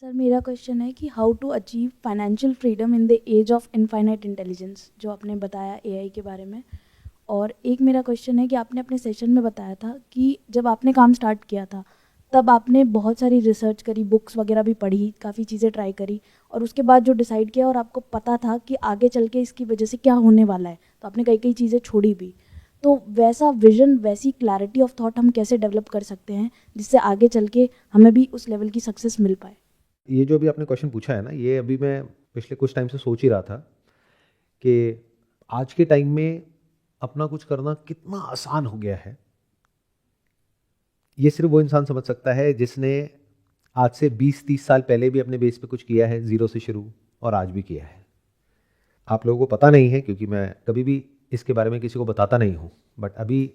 Sir मेरा question है कि how to achieve financial freedom in the age of infinite intelligence, जो आपने बताया एआई के बारे में। और एक मेरा क्वेश्चन है कि आपने अपने सेशन में बताया था कि जब आपने काम स्टार्ट किया था तब आपने बहुत सारी रिसर्च करी, बुक्स वगैरह भी पढ़ी, काफ़ी चीज़ें ट्राई करी, और उसके बाद जो डिसाइड किया और आपको पता था कि आगे चल के इसकी वजह से क्या होने वाला है, तो आपने कई कई चीज़ें छोड़ी भी। तो वैसा विजन, वैसी क्लैरिटी ऑफ थॉट हम कैसे डेवलप कर सकते हैं जिससे आगे चल के हमें भी उस लेवल की सक्सेस मिल पाए? ये जो अभी आपने क्वेश्चन पूछा है ना, ये अभी मैं पिछले कुछ टाइम से सोच ही रहा था कि आज के टाइम में अपना कुछ करना कितना आसान हो गया है। ये सिर्फ वो इंसान समझ सकता है जिसने आज से 20-30 साल पहले भी अपने बेस पे कुछ किया है, ज़ीरो से शुरू, और आज भी किया है। आप लोगों को पता नहीं है क्योंकि मैं कभी भी इसके बारे में किसी को बताता नहीं हूँ, बट अभी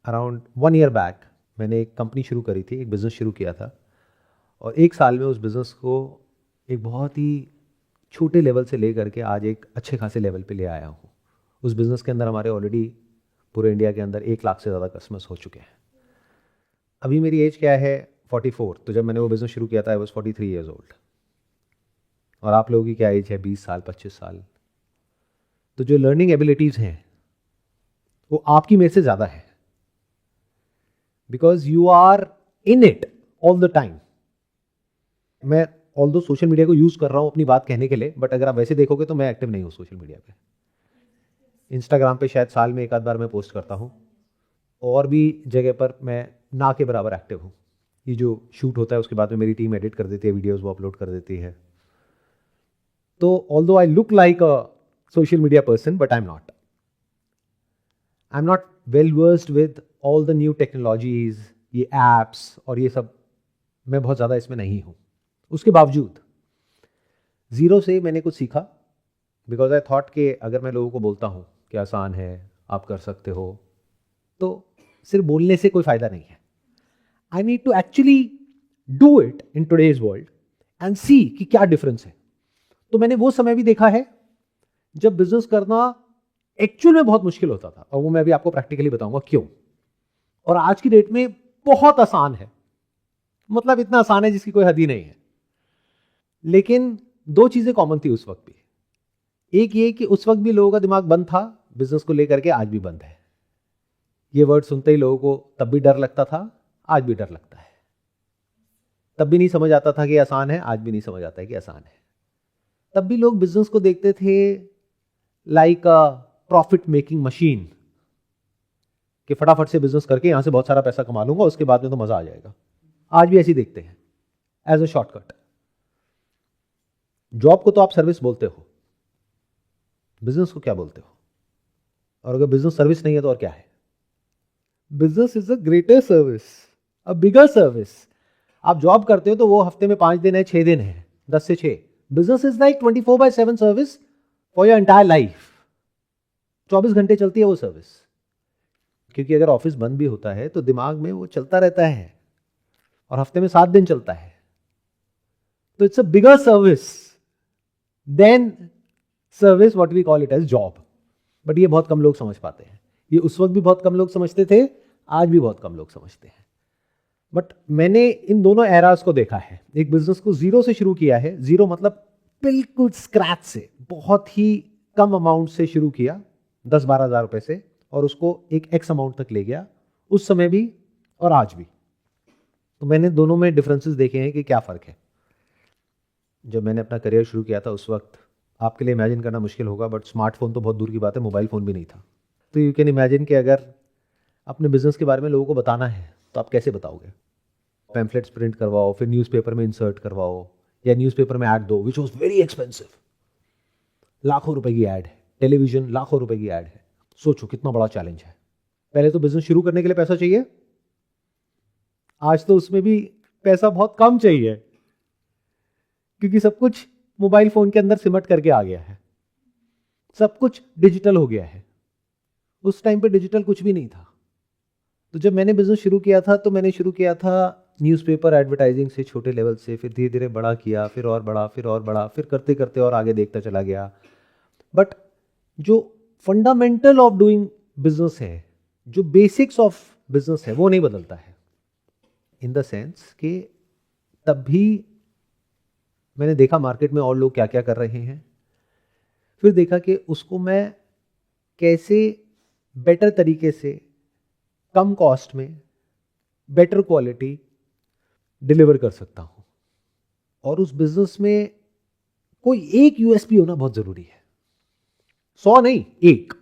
अराउंड 1 ईयर बैक मैंने एक कंपनी शुरू करी थी, एक बिज़नेस शुरू किया था, और 1 साल में उस बिज़नेस को एक बहुत ही छोटे लेवल से ले करके आज एक अच्छे खासे लेवल पे ले आया हूँ। उस बिज़नेस के अंदर हमारे ऑलरेडी पूरे इंडिया के अंदर 1 लाख से ज़्यादा कस्टमर्स हो चुके हैं। अभी मेरी एज क्या है? 44। तो जब मैंने वो बिज़नेस शुरू किया था आई वॉज 43 ईयर्स ओल्ड। और आप लोगों की क्या एज है? 20 साल, 25 साल। तो जो लर्निंग एबिलिटीज़ हैं वो आपकी मेरे से ज़्यादा है, because you are in it all the time. मैं ऑल दो सोशल मीडिया को यूज़ कर रहा हूँ अपनी बात कहने के लिए, बट अगर आप वैसे देखोगे तो मैं एक्टिव नहीं हूँ सोशल मीडिया पे। इंस्टाग्राम पे शायद साल में एक आध बार मैं पोस्ट करता हूँ, और भी जगह पर मैं ना के बराबर एक्टिव हूँ। ये जो शूट होता है उसके बाद में मेरी टीम एडिट कर देती है वीडियोस, वो अपलोड कर देती है। तो although I look like a social media person, but I am not well versed with all the new technologies, ये एप्स और ये सब, मैं बहुत ज़्यादा इसमें नहीं हूँ। उसके बावजूद ज़ीरो से मैंने कुछ सीखा, बिकॉज आई थॉट कि अगर मैं लोगों को बोलता हूँ कि आसान है, आप कर सकते हो, तो सिर्फ बोलने से कोई फ़ायदा नहीं है। I need to actually do it in today's world and see कि क्या डिफरेंस है। तो मैंने वो समय भी देखा है जब बिजनेस करना एक्चुअल में बहुत मुश्किल होता था, और वो मैं अभी आपको प्रैक्टिकली बताऊंगा क्यों। और आज की डेट में बहुत आसान है, मतलब इतना आसान है जिसकी कोई हद ही नहीं है। लेकिन दो चीजें कॉमन थी उस वक्त भी। एक ये कि उस वक्त भी लोगों का दिमाग बंद था बिजनेस को लेकर के, आज भी बंद है। ये वर्ड सुनते ही लोगों को तब भी डर लगता था, आज भी डर लगता है। तब भी नहीं समझ आता था कि आसान है, आज भी नहीं समझ आता है कि आसान है। तब भी लोग बिजनेस को देखते थे लाइक अ प्रॉफिट मेकिंग मशीन, कि फटाफट से बिजनेस करके यहां से बहुत सारा पैसा कमा लूंगा, उसके बाद में तो मजा आ जाएगा। आज भी ऐसे ही देखते हैं, एज अ शॉर्टकट। जॉब को तो आप सर्विस बोलते हो, बिजनेस को क्या बोलते हो? और अगर बिजनेस सर्विस नहीं है तो और क्या है? Business is a greater service, a bigger service. आप जॉब करते हो तो वो हफ्ते में 5 दिन है, 6 दिन है, 10 से 6। Business is like 24/7 service for your entire life. 24 घंटे चलती है वो सर्विस, क्योंकि अगर ऑफिस बंद भी होता है तो दिमाग में वो चलता रहता है, और हफ्ते में 7 दिन चलता है। तो it's a bigger service than service what we call it as job. But ये बहुत कम लोग समझ पाते हैं। ये उस वक्त भी बहुत कम लोग समझते थे, आज भी बहुत कम लोग समझते हैं। बट मैंने इन दोनों एराज को देखा है। एक बिजनेस को जीरो से शुरू किया है, जीरो मतलब बिल्कुल स्क्रैच से, बहुत ही कम अमाउंट से शुरू किया, 10-12 हज़ार रुपए से, और उसको एक एक्स अमाउंट तक ले गया, उस समय भी और आज भी। तो मैंने दोनों में डिफरेंसेस देखे हैं कि क्या फ़र्क है। जब मैंने अपना करियर शुरू किया था उस वक्त, आपके लिए इमेजिन करना मुश्किल होगा, बट स्मार्टफोन तो बहुत दूर की बात है, मोबाइल फ़ोन भी नहीं था। तो यू कैन इमेजिन कि अगर अपने बिजनेस के बारे में लोगों को बताना है तो आप कैसे बताओगे? पैम्फलेट्स प्रिंट करवाओ, फिर न्यूज़पेपर में इंसर्ट करवाओ, या न्यूज़पेपर में ऐड दो, विच वॉज वेरी एक्सपेंसिव। लाखों रुपए की ऐड है, टेलीविजन लाखों रुपए की ऐड है। सोचो कितना बड़ा चैलेंज है। पहले तो बिजनेस शुरू करने के लिए पैसा चाहिए, आज तो उसमें भी पैसा बहुत कम चाहिए, क्योंकि सब कुछ मोबाइल फोन के अंदर सिमट करके आ गया है, सब कुछ डिजिटल हो गया है। उस टाइम पे डिजिटल कुछ भी नहीं था। तो जब मैंने बिजनेस शुरू किया था तो मैंने शुरू किया था न्यूज़पेपर एडवर्टाइजिंग से, छोटे लेवल से, फिर धीरे धीरे बड़ा किया, फिर और बड़ा, फिर और बड़ा, फिर करते करते और आगे देखता चला गया। बट जो फंडामेंटल ऑफ डूइंग बिजनेस है, जो बेसिक्स ऑफ बिजनेस है, वो नहीं बदलता है। इन द सेंस कि तब भी मैंने देखा मार्केट में और लोग क्या क्या कर रहे हैं, फिर देखा कि उसको मैं कैसे बेटर तरीके से, कम कॉस्ट में, बेटर क्वालिटी डिलीवर कर सकता हूं। और उस बिजनेस में कोई एक यूएसपी होना बहुत जरूरी है, 100 नहीं, एक।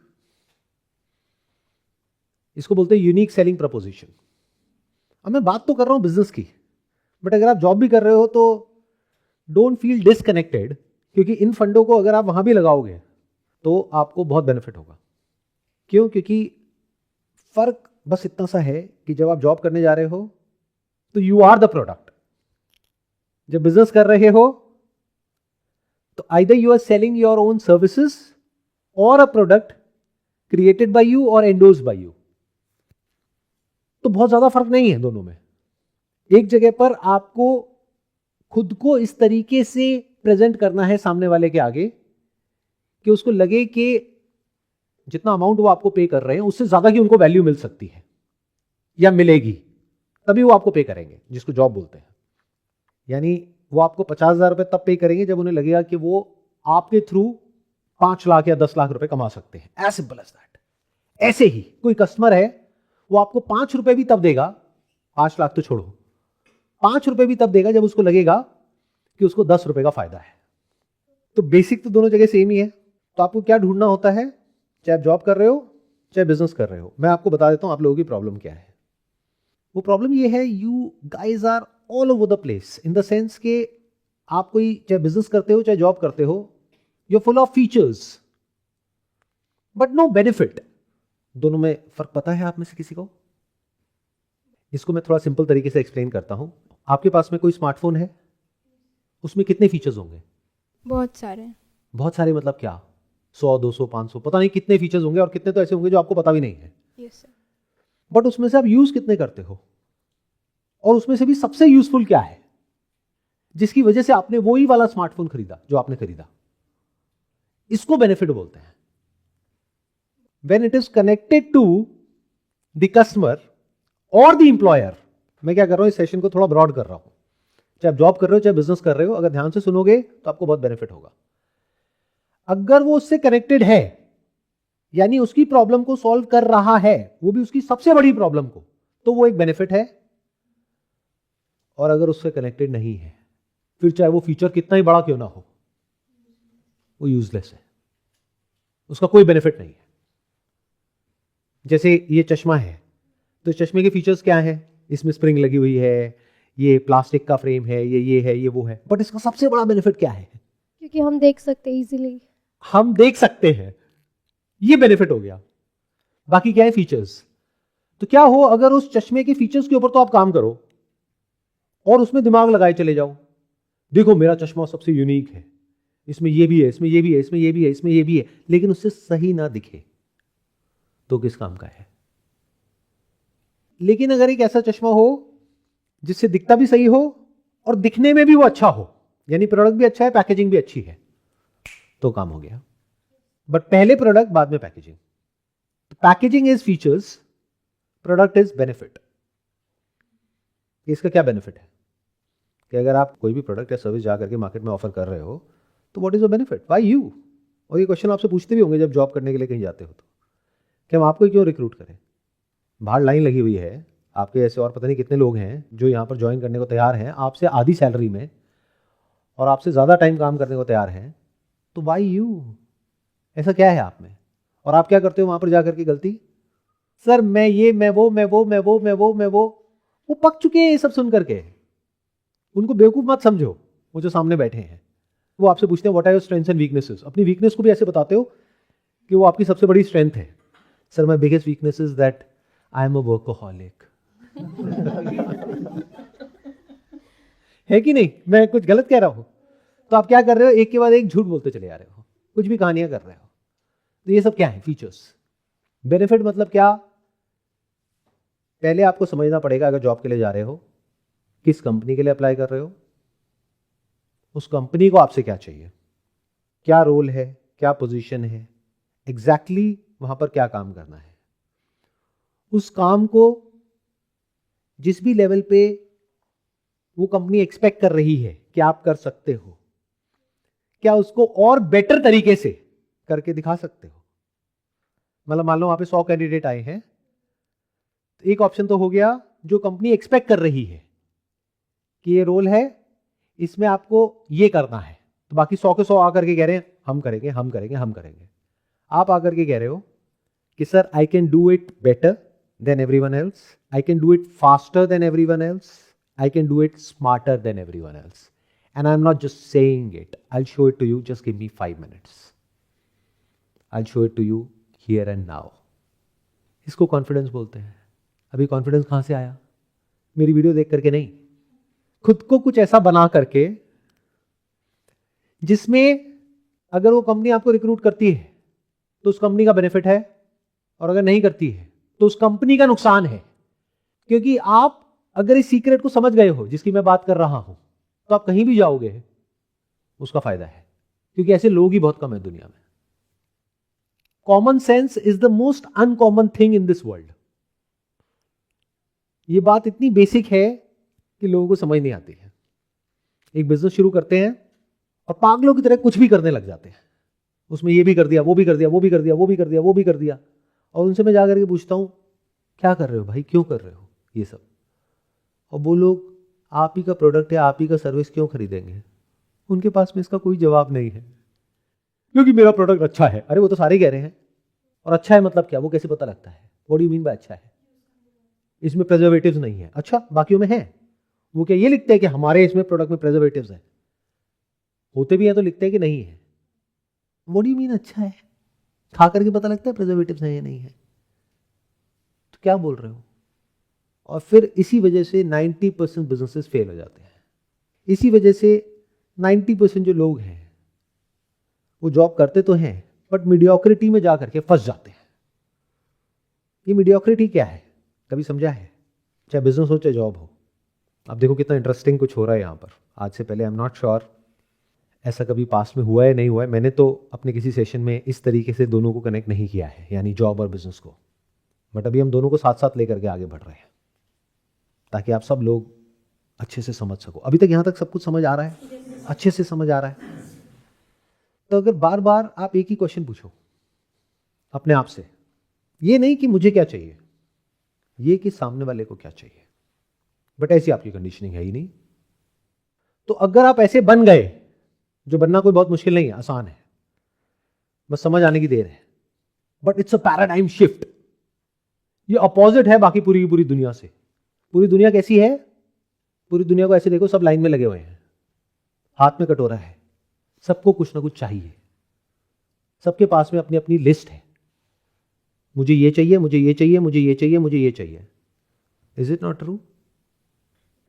इसको बोलते हैं यूनिक सेलिंग प्रपोजिशन। अब मैं बात तो कर रहा हूं बिजनेस की, बट अगर आप जॉब भी कर रहे हो तो डोंट फील डिसकनेक्टेड, क्योंकि इन फंडों को अगर आप वहां भी लगाओगे तो आपको बहुत बेनिफिट होगा। क्यों? क्योंकि फर्क बस इतना सा है कि जब आप जॉब करने जा रहे हो तो यू आर द प्रोडक्ट, जब बिजनेस कर रहे हो तो either you are selling your own services और a product created by you और एंडोर्स्ड बाय यू। तो बहुत ज्यादा फर्क नहीं है दोनों में। एक जगह पर आपको खुद को इस तरीके से प्रेजेंट करना है सामने वाले के आगे कि उसको लगे कि जितना अमाउंट वो आपको पे कर रहे हैं उससे ज्यादा की उनको वैल्यू मिल सकती है या मिलेगी, तभी वो आपको पे करेंगे, जिसको जॉब बोलते हैं। यानी वो आपको 50,000 रुपए तब पे करेंगे जब उन्हें लगेगा कि वो आपके थ्रू 5 लाख या 10 लाख रुपए कमा सकते हैं। As simple as that. ऐसे ही कोई कस्टमर है, वो आपको 5 रुपए भी तब देगा, 5 लाख तो छोड़ो, 5 रुपए भी तब देगा जब उसको लगेगा कि उसको 10 रुपए का फायदा है। तो बेसिक तो दोनों जगह सेम ही है। तो आपको क्या ढूंढना होता है, चाहे आप जॉब कर रहे हो चाहे बिजनेस कर रहे हो। मैं आपको बता देता हूं आप लोगों की प्रॉब्लम क्या है। वो प्रॉब्लम ये है, you guys are all over the place, in the sense के आप कोई चाहे बिजनेस करते हो चाहे जॉब करते हो, you are full of features but no benefit. दोनों में फर्क पता है आप में से किसी को? इसको मैं थोड़ा सिंपल तरीके से एक्सप्लेन करता हूं। आपके पास में कोई स्मार्टफोन है, उसमें कितने फीचर्स होंगे? बहुत सारे। बहुत सारे मतलब क्या? 100, 200, 500, पता नहीं कितने फीचर्स होंगे, और कितने तो ऐसे होंगे जो आपको पता भी नहीं है। Yes sir. बट उसमें से आप यूज कितने करते हो? और उसमें से भी सबसे यूजफुल क्या है जिसकी वजह से आपने वही वाला स्मार्टफोन खरीदा जो आपने खरीदा? इसको बेनिफिट बोलते हैं। When it is connected to the customer और द एम्प्लॉयर। मैं क्या कर रहा हूं, इस सेशन को थोड़ा ब्रॉड कर रहा हूं। चाहे आप जॉब कर रहे हो चाहे बिजनेस कर रहे हो, अगर ध्यान से सुनोगे तो आपको बहुत बेनिफिट होगा। अगर वो उससे कनेक्टेड है, यानी उसकी प्रॉब्लम को सॉल्व कर रहा है, वो भी उसकी सबसे बड़ी प्रॉब्लम को, तो वो एक बेनिफिट है। और अगर उससे कनेक्टेड नहीं है, फिर चाहे वो फीचर कितना ही बड़ा क्यों ना हो, वो यूजलेस है, उसका कोई बेनिफिट नहीं है। जैसे ये चश्मा है, तो चश्मे के फीचर्स क्या हैं? इसमें स्प्रिंग लगी हुई है, ये प्लास्टिक का फ्रेम है, ये है, ये वो है, बट इसका सबसे बड़ा बेनिफिट क्या है? क्योंकि हम देख सकते हैं इजीली। हम देख सकते हैं, ये बेनिफिट हो गया। बाकी क्या है? फीचर्स। तो क्या हो अगर उस चश्मे के फीचर्स के ऊपर तो आप काम करो और उसमें दिमाग लगाए चले जाओ, देखो मेरा चश्मा सबसे यूनिक है, इसमें ये भी है, इसमें ये भी है, इसमें ये भी है, इसमें ये भी है, लेकिन उससे सही ना दिखे तो किस काम का है? लेकिन अगर एक ऐसा चश्मा हो जिससे दिखता भी सही हो और दिखने में भी वो अच्छा हो, यानी प्रोडक्ट भी अच्छा है, पैकेजिंग भी अच्छी है, तो काम हो गया। बट पहले प्रोडक्ट बाद में packaging. Packaging is features, product is benefit. इसका क्या बेनिफिट है कि अगर आप कोई भी प्रोडक्ट या सर्विस जाकर के मार्केट में ऑफर कर रहे हो तो what is the benefit, why you? और ये क्वेश्चन आपसे पूछते भी होंगे जब जॉब करने के लिए कहीं जाते हो तो, कि हम आपको क्यों रिक्रूट करें? बाहर लाइन लगी हुई है, आपके ऐसे और पता नहीं कितने लोग हैं जो यहाँ पर ज्वाइन करने को तैयार हैं आपसे आधी सैलरी में, और आपसे ज़्यादा टाइम काम करने को तैयार हैं, तो वाई यू? ऐसा क्या है आप में? और आप क्या करते हो वहाँ पर जाकर के गलती? सर मैं ये, मैं वो, मैं वो, मैं वो, मैं वो, मैं वो पक चुके हैं ये सब सुन करके। उनको बेवकूफ़ मत समझो, वो जो सामने बैठे हैं। वो आपसे पूछते हैं what are your strengths and weaknesses. अपनी वीकनेस को भी ऐसे बताते हो कि वो आपकी सबसे बड़ी स्ट्रेंथ है। Sir my biggest weakness is that I am a workaholic. है कि नहीं? मैं कुछ गलत कह रहा हूं? तो आप क्या कर रहे हो, एक के बाद एक झूठ बोलते चले जा रहे हो, कुछ भी कहानियां कर रहे हो। तो ये सब क्या है? फीचर्स। बेनिफिट मतलब क्या? पहले आपको समझना पड़ेगा, अगर जॉब के लिए जा रहे हो, किस कंपनी के लिए अप्लाई कर रहे हो, उस कंपनी को आपसे क्या चाहिए, क्या रोल है, क्या पोजीशन है, एग्जैक्टली वहां पर क्या काम करना है। उस काम को जिस भी लेवल पे वो कंपनी एक्सपेक्ट कर रही है कि आप कर सकते हो, क्या उसको और बेटर तरीके से करके दिखा सकते हो? मतलब मान लो वहां पे 100 कैंडिडेट आए हैं, तो एक ऑप्शन तो हो गया जो कंपनी एक्सपेक्ट कर रही है कि ये रोल है, इसमें आपको ये करना है, तो बाकी 100 के 100 आकर के कह रहे हैं हम करेंगे हम करेंगे हम करेंगे। आप आकर के कह रहे हो कि sir I can do it better than everyone else, I can do it faster than everyone else, I can do it smarter than everyone else, and I am not just saying it, I will show it to you, just give me 5 minutes, I will show it to you here and now. इसको confidence बोलते हैं। अभी confidence कहां से आया? मेरी video देख करके नहीं, खुद को कुछ ऐसा बना करके जिसमें अगर वो कंपनी आपको रिक्रूट करती है तो उस कंपनी का बेनिफिट है, और अगर नहीं करती है तो उस कंपनी का नुकसान है। क्योंकि आप अगर इस सीक्रेट को समझ गए हो जिसकी मैं बात कर रहा हूं, तो आप कहीं भी जाओगे उसका फायदा है, क्योंकि ऐसे लोग ही बहुत कम है दुनिया में। Common sense is the most uncommon thing in this world. ये बात इतनी बेसिक है कि लोगों को समझ नहीं आती है। एक बिजनेस शुरू करते हैं और पागलों की तरह कुछ भी करने लग जाते हैं, उसमें ये भी कर दिया, वो भी कर दिया, वो भी कर दिया, वो भी कर दिया, वो भी कर दिया, और उनसे मैं जाकर के पूछता हूं क्या कर रहे हो भाई, क्यों कर रहे हो ये सब? और वो लोग आप ही का प्रोडक्ट है, आप ही का सर्विस क्यों खरीदेंगे? उनके पास में इसका कोई जवाब नहीं है, क्योंकि मेरा प्रोडक्ट अच्छा है। अरे वो तो सारे कह रहे हैं, और अच्छा है मतलब क्या? वो कैसे पता लगता है? What do you mean by अच्छा है? इसमें प्रिजर्वेटिव्स नहीं है, अच्छा बाकियों में है। वो क्या ये लिखते हैं कि हमारे इसमें प्रोडक्ट में प्रिजर्वेटिव्स है? होते भी हैं तो लिखते हैं कि नहीं है। व्हाट डू यू मीन अच्छा है? खा करके पता लगता है प्रिजर्वेटिव्स है या नहीं है? तो क्या बोल रहे हो? और फिर इसी वजह से 90% बिजनेसेस फेल हो जाते हैं। इसी वजह से 90% जो लोग हैं वो जॉब करते तो हैं, बट मीडियोक्रिटी में जाकर के फंस जाते हैं। ये मीडियोक्रिटी क्या है, कभी समझा है? चाहे बिजनेस हो चाहे जॉब हो। आप देखो कितना इंटरेस्टिंग कुछ हो रहा है यहाँ पर। आज से पहले आई एम नॉट श्योर ऐसा कभी पास्ट में हुआ है नहीं हुआ है, मैंने तो अपने किसी सेशन में इस तरीके से दोनों को कनेक्ट नहीं किया है, यानी जॉब और बिजनेस को। बट अभी हम दोनों को साथ साथ लेकर के आगे बढ़ रहे हैं ताकि आप सब लोग अच्छे से समझ सको। अभी तक यहाँ तक सब कुछ समझ आ रहा है? अच्छे से समझ आ रहा है? तो अगर बार बार आप एक ही क्वेश्चन पूछो अपने आप से, ये नहीं कि मुझे क्या चाहिए, ये कि सामने वाले को क्या चाहिए। बट ऐसी आपकी कंडीशनिंग है ही नहीं। तो अगर आप ऐसे बन गए, जो बनना कोई बहुत मुश्किल नहीं है, आसान है, बस समझ आने की देर है, but it's a paradigm shift. ये अपोजिट है बाकी पूरी की पूरी दुनिया से। पूरी दुनिया कैसी है? पूरी दुनिया को ऐसे देखो, सब लाइन में लगे हुए हैं, हाथ में कटोरा है, सबको कुछ ना कुछ चाहिए, सबके पास में अपनी अपनी लिस्ट है, मुझे ये चाहिए, मुझे ये चाहिए, मुझे ये चाहिए, मुझे ये चाहिए। Is it not true?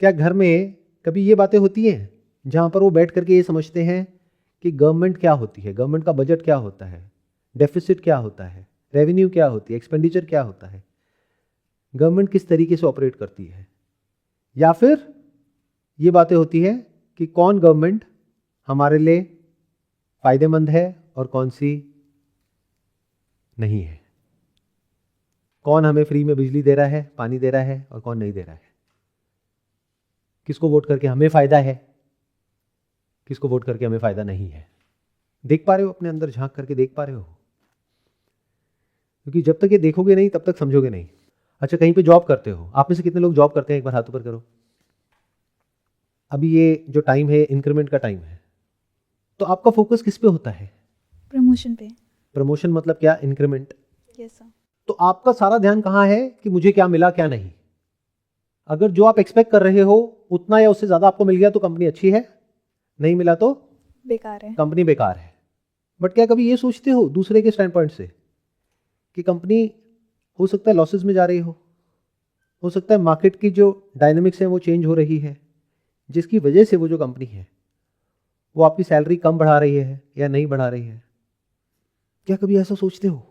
क्या घर में कभी ये बातें होती हैं जहां पर वो बैठ करके ये समझते हैं कि गवर्नमेंट क्या होती है, गवर्नमेंट का बजट क्या होता है, डेफिसिट क्या होता है, रेवेन्यू क्या होती है, एक्सपेंडिचर क्या होता है, गवर्नमेंट किस तरीके से ऑपरेट करती है? या फिर ये बातें होती है कि कौन गवर्नमेंट हमारे लिए फायदेमंद है और कौन सी नहीं है, कौन हमें फ्री में बिजली दे रहा है, पानी दे रहा है, और कौन नहीं दे रहा है, किसको वोट करके हमें फायदा है, किसको वोट करके हमें फायदा नहीं है। देख पा रहे हो? अपने अंदर झांक करके देख पा रहे हो? क्योंकि जब तक ये देखोगे नहीं तब तक समझोगे नहीं। अच्छा, कहीं पे जॉब करते हो? आप में से कितने लोग जॉब करते हैं? एक बार हाथ ऊपर करो। अभी ये जो टाइम है इंक्रीमेंट का टाइम है, तो आपका फोकस किस पे होता है? प्रमोशन पे। प्रमोशन मतलब क्या? इंक्रीमेंट। Yes sir. तो आपका सारा ध्यान कहाँ है कि मुझे क्या मिला क्या नहीं। अगर जो आप एक्सपेक्ट कर रहे हो उतना या उससे ज्यादा आपको मिल गया तो कंपनी अच्छी है, नहीं मिला तो बेकार है। कंपनी बेकार है। बट क्या कभी ये सोचते हो दूसरे के स्टैंड पॉइंट से कि कंपनी हो सकता है लॉसेस में जा रही हो सकता है मार्केट की जो डायनेमिक्स है वो चेंज हो रही है, जिसकी वजह से वो जो कंपनी है वो आपकी सैलरी कम बढ़ा रही है या नहीं बढ़ा रही है? क्या कभी ऐसा सोचते हो?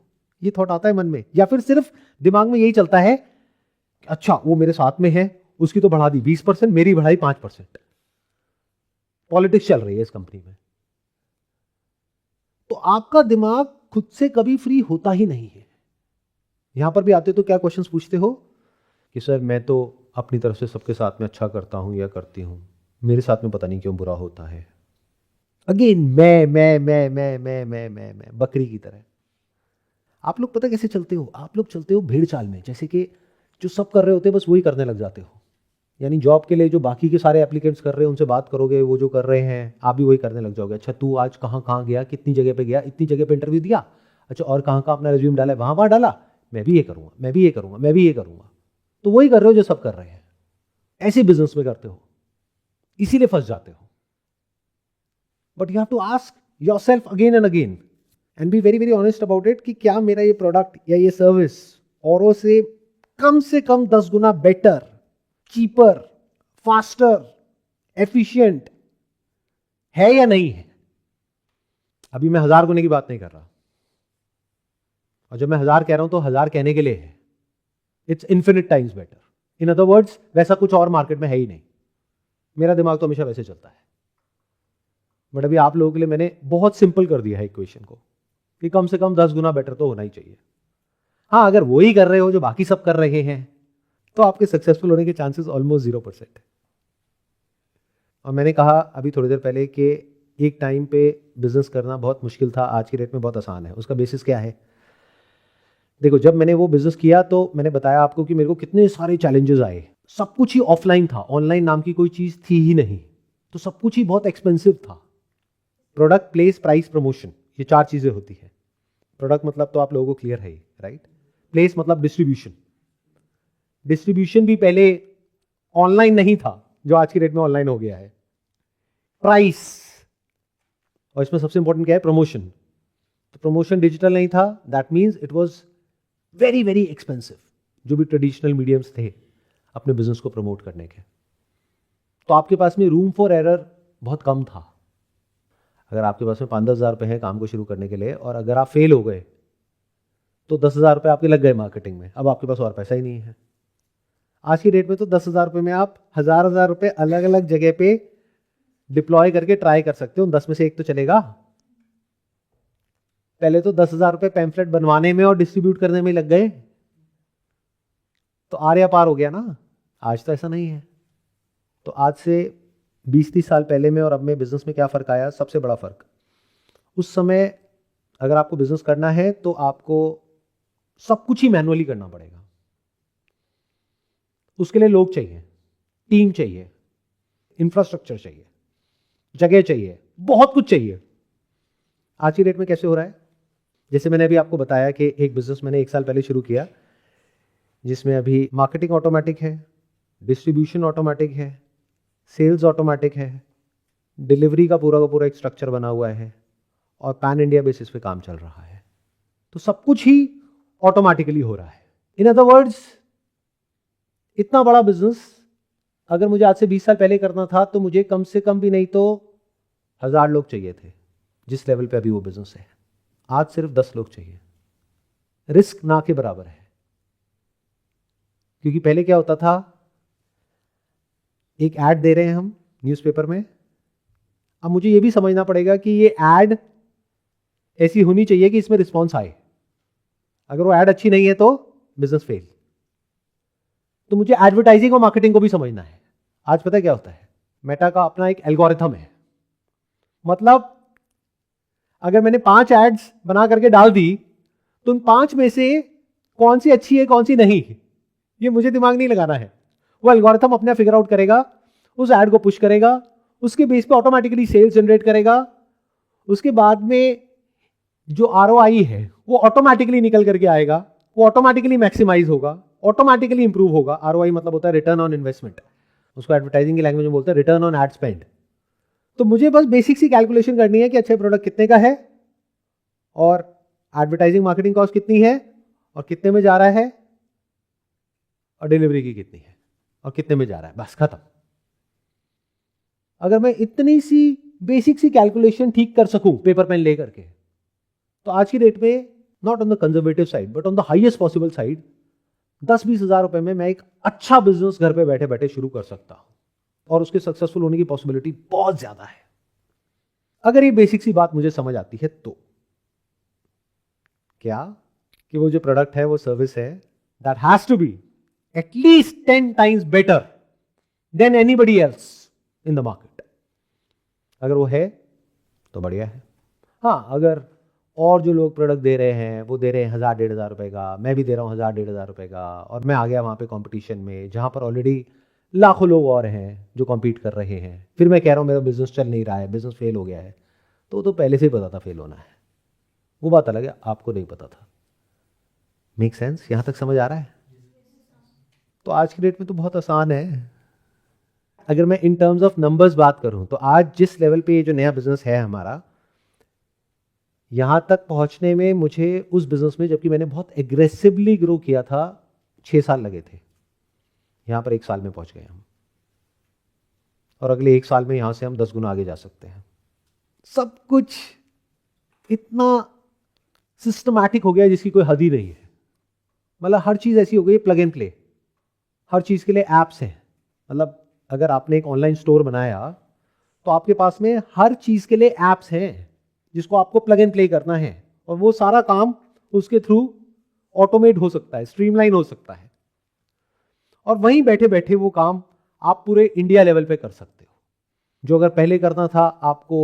ये थॉट आता है मन में, या फिर सिर्फ दिमाग में यही चलता है कि अच्छा वो मेरे साथ में है, उसकी तो बढ़ा दी 20%, मेरी बढ़ाई 5%। पॉलिटिक्स चल रही है इस कंपनी में। तो आपका दिमाग खुद से कभी फ्री होता ही नहीं है। यहां पर भी आते तो क्या क्वेश्चंस पूछते हो कि सर मैं तो अपनी तरफ से सबके साथ में अच्छा करता हूं या करती हूं, मेरे साथ में पता नहीं क्यों बुरा होता है। अगेन मैं बकरी की तरह। आप लोग पता कैसे चलते हो? आप लोग चलते हो भेड़ चाल में, जैसे कि जो सब कर रहे होते हैं बस वही करने लग जाते हो। यानी जॉब के लिए जो बाकी के सारे एप्लीकेंट्स कर रहे हैं उनसे बात करोगे, वो जो कर रहे हैं आप भी वही करने लग जाओगे। अच्छा तू आज कहाँ कहाँ गया, कितनी जगह पे गया, इतनी जगह पे इंटरव्यू दिया, अच्छा और कहाँ कहाँ अपना रिज्यूम डाला है, वहाँ वहाँ डाला, मैं भी ये करूँगा, मैं भी ये करूँगा, मैं भी ये करूँगा। तो वही कर रहे हो जो सब कर रहे हैं, ऐसे बिजनेस में करते हो, इसीलिए फंस जाते हो। But you have to ask yourself again and again and be very very honest about it कि क्या मेरा ये प्रोडक्ट या ये सर्विस औरों से कम 10 गुना बेटर, चीपर, फास्टर, एफिशिएंट है या नहीं है। अभी मैं 1000 गुने की बात नहीं कर रहा, और जब मैं 1000 कह रहा हूं तो 1000 कहने के लिए है, it's infinite times better. In other words, वैसा कुछ और मार्केट में है ही नहीं। मेरा दिमाग तो हमेशा वैसे चलता है, बट अभी आप लोगों के लिए मैंने बहुत सिंपल कर दिया है इक्वेशन को कि कम से कम 10 गुना बेटर तो होना ही चाहिए। हाँ, अगर वो ही कर रहे हो जो बाकी सब कर रहे हैं तो आपके सक्सेसफुल होने के चांसेस ऑलमोस्ट 0%। और मैंने कहा अभी थोड़ी देर पहले कि एक टाइम पे बिजनेस करना बहुत मुश्किल था, आज की डेट में बहुत आसान है। उसका बेसिस क्या है? देखो, जब मैंने वो बिजनेस किया तो मैंने बताया आपको कि मेरे को कितने सारे चैलेंजेस आए। सब कुछ ही ऑफलाइन था, ऑनलाइन नाम की कोई चीज थी ही नहीं, तो सब कुछ ही बहुत एक्सपेंसिव था। प्रोडक्ट, प्लेस, प्राइस, प्रमोशन, ये 4 चीजें होती है। प्रोडक्ट मतलब तो आप लोगों को क्लियर है ही, राइट? प्लेस मतलब डिस्ट्रीब्यूशन। डिस्ट्रीब्यूशन भी पहले ऑनलाइन नहीं था जो आज की डेट में ऑनलाइन हो गया है। प्राइस, और इसमें सबसे इंपॉर्टेंट क्या है? प्रमोशन। तो प्रमोशन डिजिटल नहीं था, that means it was very very expensive, जो भी ट्रेडिशनल मीडियम्स थे अपने बिजनेस को प्रमोट करने के। तो आपके पास में रूम फॉर एरर बहुत कम था। अगर आपके पास में 5-10 हज़ार रुपये हैं काम को शुरू करने के लिए, और अगर आप फेल हो गए तो 10,000 रुपये आपके लग गए मार्केटिंग में, अब आपके पास और पैसा ही नहीं है। आज की डेट में तो 10,000 रुपये में आप हजार रुपये अलग अलग जगह पे डिप्लॉय करके ट्राई कर सकते हो, 10 में से एक तो चलेगा। पहले तो 10,000 रुपये पैम्फलेट बनवाने में और डिस्ट्रीब्यूट करने में लग गए, तो आर या पार हो गया ना। आज तो ऐसा नहीं है। तो आज से 20-30 साल पहले में और अब में बिजनेस में क्या फ़र्क आया? सबसे बड़ा फ़र्क, उस समय अगर आपको बिजनेस करना है तो आपको सब कुछ ही मैनुअली करना पड़ेगा। उसके लिए लोग चाहिए, टीम चाहिए, इंफ्रास्ट्रक्चर चाहिए, जगह चाहिए, बहुत कुछ चाहिए। आज की डेट में कैसे हो रहा है? जैसे मैंने अभी आपको बताया कि एक बिजनेस मैंने 1 साल पहले शुरू किया, जिसमें अभी मार्केटिंग ऑटोमेटिक है, डिस्ट्रीब्यूशन ऑटोमेटिक है, सेल्स ऑटोमेटिक है, डिलीवरी का पूरा एक स्ट्रक्चर बना हुआ है, और पैन इंडिया बेसिस पे काम चल रहा है। तो सब कुछ ही ऑटोमेटिकली हो रहा है। इन अदर वर्ड्स, इतना बड़ा बिजनेस अगर मुझे आज से 20 साल पहले करना था तो मुझे कम से कम भी नहीं तो 1000 लोग चाहिए थे, जिस लेवल पे अभी वो बिजनेस है। आज सिर्फ 10 लोग चाहिए। रिस्क ना के बराबर है। क्योंकि पहले क्या होता था, एक ऐड दे रहे हैं हम न्यूज़पेपर में, अब मुझे ये भी समझना पड़ेगा कि ये ऐड ऐसी होनी चाहिए कि इसमें रिस्पॉन्स आए। अगर वो ऐड अच्छी नहीं है तो बिजनेस फेल। तो मुझे एडवर्टाइजिंग और मार्केटिंग को भी समझना है। आज पता है क्या होता है? मेटा का अपना एक एल्गोरिथम है। मतलब अगर मैंने 5 एड्स बना करके डाल दी तो उन 5 में से कौन सी अच्छी है कौन सी नहीं, ये मुझे दिमाग नहीं लगाना है। वो एल्गोरिथम अपने फिगर आउट करेगा, उस ऐड को पुश करेगा, उसके बेस पे ऑटोमेटिकली सेल्स जनरेट करेगा। उसके बाद में जो ROI है वो ऑटोमेटिकली निकल करके आएगा, वो ऑटोमेटिकली मैक्सिमाइज होगा, ऑटोमेटिकली इंप्रूव होगा। ROI मतलब होता है रिटर्न ऑन इन्वेस्टमेंट, उसको एडवर्टाइजिंग की लैंग्वेज में बोलते हैं रिटर्न ऑन एड स्पेंड। तो मुझे बस बेसिक सी कैलकुलेशन करनी है कि अच्छा प्रोडक्ट कितने का है और एडवर्टाइजिंग मार्केटिंग कॉस्ट कितनी है और कितने में जा रहा है, और डिलीवरी की कितनी है और कितने में जा रहा है, बस खत्म। अगर मैं इतनी सी बेसिक सी कैलकुलेशन ठीक कर सकूं पेपर पेन लेकर के, तो आज की डेट में not on the conservative side but on the highest possible side 10-20 हज़ार रुपए में मैं एक अच्छा बिजनेस घर पे बैठे बैठे शुरू कर सकता हूं, और उसके सक्सेसफुल होने की पॉसिबिलिटी बहुत ज्यादा है। अगर ये बेसिक सी बात मुझे समझ आती है तो क्या कि वो जो प्रोडक्ट है वो सर्विस है, that has to be at least 10 times better than anybody else in the market. अगर वो है तो बढ़िया है। हाँ, अगर और जो लोग प्रोडक्ट दे रहे हैं वो दे रहे हैं 1,000-1,500 रुपये का, मैं भी दे रहा हूँ 1,000-1,500 रुपये का, और मैं आ गया वहाँ पे कंपटीशन में जहाँ पर ऑलरेडी लाखों लोग और हैं जो कम्पीट कर रहे हैं, फिर मैं कह रहा हूँ मेरा बिजनेस चल नहीं रहा है, बिजनेस फेल हो गया है, तो वो तो पहले से ही पता था फेल होना है। वो बात अलग है, आपको नहीं पता था। Make sense? यहाँ तक समझ आ रहा है? तो आज की डेट में तो बहुत आसान है। अगर मैं इन टर्म्स ऑफ नंबर्स बात करूं तो आज जिस लेवल पे ये जो नया बिजनेस है हमारा, यहां तक पहुंचने में मुझे उस बिजनेस में, जबकि मैंने बहुत एग्रेसिवली ग्रो किया था, 6 साल लगे थे। यहां पर 1 साल में पहुंच गए हम, और अगले 1 साल में यहां से हम 10 गुना आगे जा सकते हैं। सब कुछ इतना सिस्टमैटिक हो गया जिसकी कोई हद ही नहीं है। मतलब हर चीज ऐसी हो गई, प्लग एंड प्ले। हर चीज के लिए एप्स हैं। मतलब अगर आपने एक ऑनलाइन स्टोर बनाया तो आपके पास में हर चीज के लिए एप्स हैं जिसको आपको प्लग एंड प्ले करना है, और वो सारा काम उसके थ्रू ऑटोमेट हो सकता है, स्ट्रीमलाइन हो सकता है, और वहीं बैठे बैठे वो काम आप पूरे इंडिया लेवल पे कर सकते हो। जो अगर पहले करना था आपको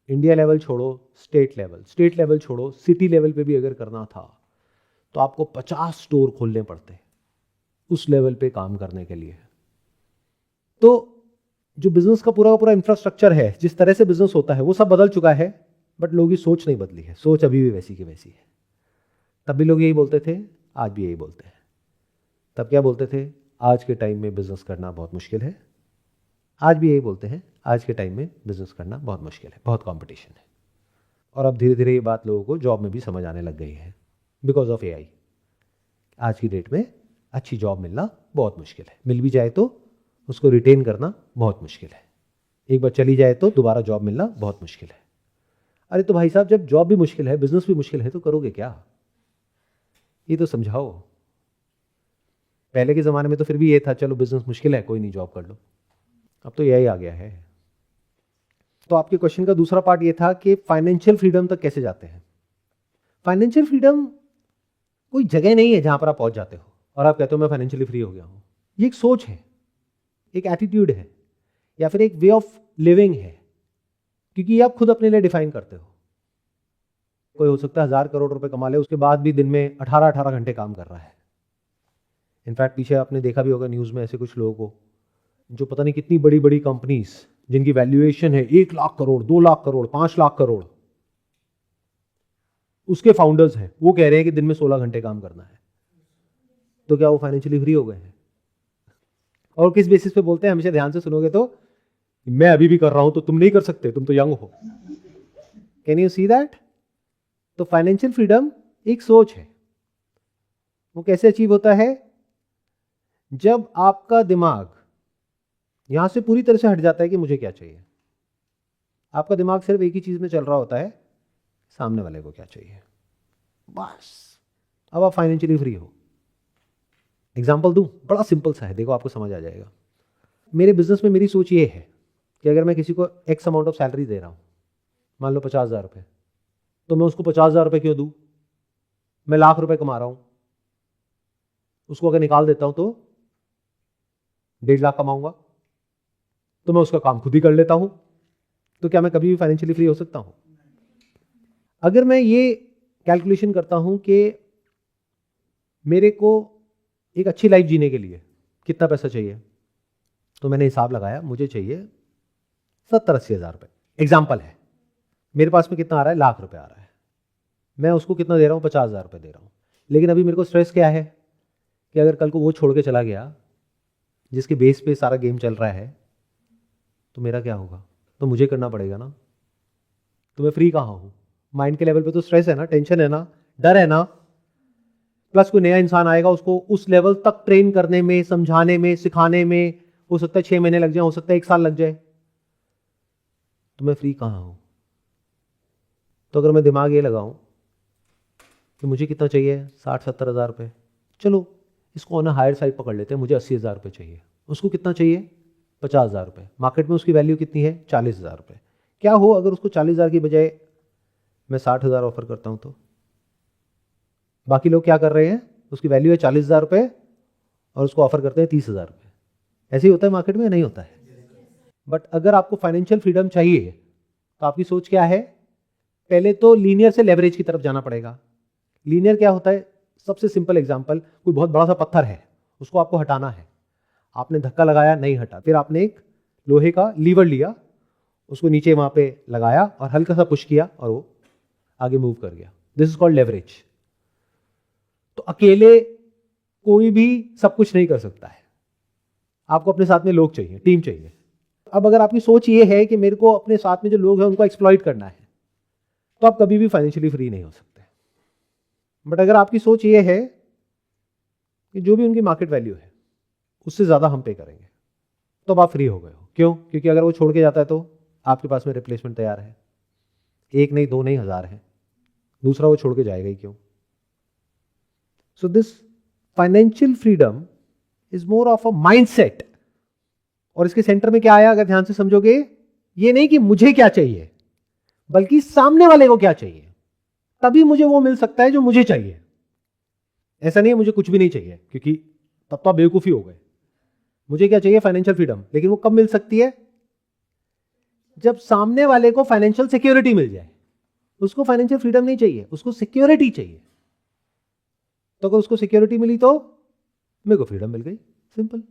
इंडिया लेवल छोड़ो, स्टेट लेवल छोड़ो, सिटी लेवल पे भी अगर करना था तो आपको 50 स्टोर खोलने पड़ते उस लेवल पे काम करने के लिए। तो जो बिजनेस का पूरा इंफ्रास्ट्रक्चर है, जिस तरह से बिजनेस होता है, वो सब बदल चुका है, बट लोगों की सोच नहीं बदली है। सोच अभी भी वैसी की वैसी है। तब भी लोग यही बोलते थे, आज भी यही बोलते हैं। तब क्या बोलते थे? आज के टाइम में बिजनेस करना बहुत मुश्किल है। आज भी यही बोलते हैं, आज के टाइम में बिजनेस करना बहुत मुश्किल है, बहुत कंपटीशन है। और अब धीरे धीरे ये बात लोगों को जॉब में भी समझ आने लग गई है, बिकॉज ऑफ एआई। आज की डेट में अच्छी जॉब मिलना बहुत मुश्किल है। मिल भी जाए तो उसको रिटेन करना बहुत मुश्किल है। एक बार चली जाए तो दोबारा जॉब मिलना बहुत मुश्किल है। अरे तो भाई साहब, जब जॉब भी मुश्किल है, बिजनेस भी मुश्किल है, तो करोगे क्या? ये तो समझाओ। पहले के ज़माने में तो फिर भी ये था, चलो बिजनेस मुश्किल है, कोई नहीं, जॉब कर लो। अब तो यही आ गया है। तो आपके क्वेश्चन का दूसरा पार्ट ये था कि फाइनेंशियल फ्रीडम तक कैसे जाते हैं। फाइनेंशियल फ्रीडम कोई जगह नहीं है जहां पर आप पहुंच जाते हो और आप कहते हो मैं फाइनेंशियली फ्री हो गया हूं। ये एक सोच है, एक एटीट्यूड है, या फिर एक वे ऑफ लिविंग है, क्योंकि ये आप खुद अपने लिए डिफाइन करते हो। कोई हो सकता है 1,000 करोड़ रुपए कमा ले, उसके बाद भी दिन में 18-18 घंटे काम कर रहा है। इनफैक्ट पीछे आपने देखा भी होगा न्यूज़ में ऐसे कुछ लोगों को, जो पता नहीं कितनी बड़ी बड़ी कंपनीज जिनकी वैल्यूएशन है 1 लाख करोड़, 2 लाख करोड़, 5 लाख करोड़, उसके फाउंडर्स हैं, वो कह रहे हैं कि दिन में 16 घंटे काम करना है। तो क्या वो फाइनेंशियली फ्री हो गए हैं? और किस बेसिस पे बोलते हैं? हमेशा ध्यान से सुनोगे तो, मैं अभी भी कर रहा हूं तो तुम नहीं कर सकते, तुम तो यंग हो। Can you see that? तो फाइनेंशियल फ्रीडम एक सोच है। वो कैसे अचीव होता है? जब आपका दिमाग यहां से पूरी तरह से हट जाता है कि मुझे क्या चाहिए। आपका दिमाग सिर्फ एक ही चीज में चल रहा होता है, सामने वाले को क्या चाहिए, बस। अब आप फाइनेंशियली फ्री हो। एग्जाम्पल दूं? बड़ा सिंपल सा है, देखो आपको समझ आ जाएगा। मेरे बिजनेस में मेरी सोच ये है कि अगर मैं किसी को एक्स अमाउंट ऑफ सैलरी दे रहा हूं, मान लो 50,000 रुपये, तो मैं उसको 50,000 रुपये क्यों दूं? मैं लाख रुपए कमा रहा हूं, उसको अगर निकाल देता हूं तो 1.5 लाख कमाऊंगा, तो मैं उसका काम खुद ही कर लेता हूं। तो क्या मैं कभी भी फाइनेंशियली फ्री हो सकता हूं? अगर मैं ये कैलकुलेशन करता हूं कि मेरे को एक अच्छी लाइफ जीने के लिए कितना पैसा चाहिए, तो मैंने हिसाब लगाया, मुझे चाहिए 70-80 हज़ार रुपये। एग्जाम्पल है, मेरे पास में कितना आ रहा है? लाख रुपए आ रहा है। मैं उसको कितना दे रहा हूँ? 50,000 रुपये दे रहा हूँ। लेकिन अभी मेरे को स्ट्रेस क्या है कि अगर कल को वो छोड़ के चला गया जिसके बेस पे सारा गेम चल रहा है, तो मेरा क्या होगा? तो मुझे करना पड़ेगा ना। तो मैं फ्री कहाँ हूँ? माइंड के लेवल पे तो स्ट्रेस है ना, टेंशन है ना, डर है ना। प्लस कोई नया इंसान आएगा, उसको उस लेवल तक ट्रेन करने में, समझाने में, सिखाने में हो सकता है 6 महीने लग जाए, हो सकता है 1 साल लग जाए। तो मैं फ्री कहाँ हूँ? तो अगर मैं दिमाग ये लगाऊं कि मुझे कितना चाहिए, 60-70 हज़ार रुपये, चलो इसको ऑन हायर साइड पकड़ लेते हैं, मुझे 80 हज़ार रुपये चाहिए। उसको कितना चाहिए? 50 हज़ार रुपये। मार्केट में उसकी वैल्यू कितनी है? 40 हज़ार रुपये। क्या हो अगर उसको 40 हज़ार की बजाय मैं 60 हज़ार ऑफर करता हूँ? तो बाकी लोग क्या कर रहे हैं? उसकी वैल्यू है 40 हज़ार रुपये और उसको ऑफर करते हैं 30 हज़ार रुपये। ऐसे ही होता है मार्केट में, नहीं होता है? बट अगर आपको फाइनेंशियल फ्रीडम चाहिए तो आपकी सोच क्या है? पहले तो लीनियर से लेवरेज की तरफ जाना पड़ेगा। लीनियर क्या होता है? सबसे सिंपल एग्जांपल, कोई बहुत बड़ा सा पत्थर है, उसको आपको हटाना है, आपने धक्का लगाया, नहीं हटा, फिर आपने एक लोहे का लीवर लिया, उसको नीचे वहां पे लगाया और हल्का सा पुश किया और वो आगे मूव कर गया। This is called leverage. तो अकेले कोई भी सब कुछ नहीं कर सकता है, आपको अपने साथ में लोग चाहिए, टीम चाहिए। अब अगर आपकी सोच ये है कि मेरे को अपने साथ में जो लोग हैं उनको एक्सप्लॉइट करना है, तो आप कभी भी फाइनेंशियली फ्री नहीं हो सकते। बट अगर आपकी सोच ये है कि जो भी उनकी मार्केट वैल्यू है उससे ज्यादा हम पे करेंगे, तो अब आप फ्री हो गए हो। क्यों? क्योंकि अगर वो छोड़ के जाता है तो आपके पास में रिप्लेसमेंट तैयार है, एक नहीं, दो नहीं, 1000 है। दूसरा वो छोड़ के जाएगा ही क्यों? So this financial freedom is more of a mindset. और इसके सेंटर में क्या आया अगर ध्यान से समझोगे? ये नहीं कि मुझे क्या चाहिए, बल्कि सामने वाले को क्या चाहिए, तभी मुझे वो मिल सकता है जो मुझे चाहिए। ऐसा नहीं है मुझे कुछ भी नहीं चाहिए, क्योंकि तब तो आप बेवकूफी हो गए। मुझे क्या चाहिए? Financial freedom. लेकिन वो कब मिल सकती है? जब सामने वाले को फाइनेंशियल सिक्योरिटी मिल जाए। उसको फाइनेंशियल फ्रीडम नहीं चाहिए, उसको सिक्योरिटी चाहिए। तो अगर उसको सिक्योरिटी मिली तो मेरे को फ्रीडम मिल गई, सिंपल।